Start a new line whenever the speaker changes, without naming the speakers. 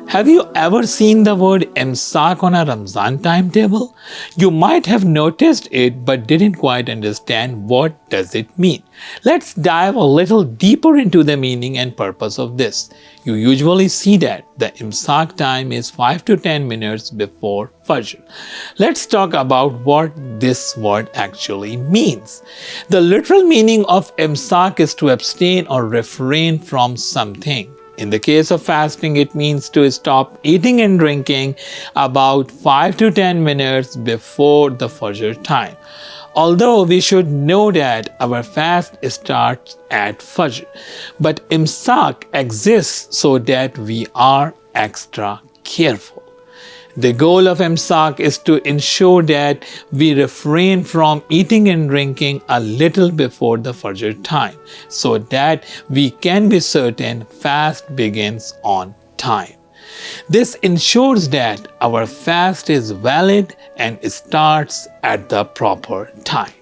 Have you ever seen the word Imsak on a Ramzan timetable? You might have noticed it but didn't quite understand what does it mean. Let's dive a little deeper into the meaning and purpose of this. You usually see that the Imsak time is 5 to 10 minutes before Fajr. Let's talk about what this word actually means. The literal meaning of Imsak is to abstain or refrain from something. In the case of fasting, it means to stop eating and drinking about 5 to 10 minutes before the Fajr time. Although we should know that our fast starts at Fajr, but Imsak exists so that we are extra careful. The goal of Imsak is to ensure that we refrain from eating and drinking a little before the Fajr time, so that we can be certain fast begins on time. This ensures that our fast is valid and starts at the proper time.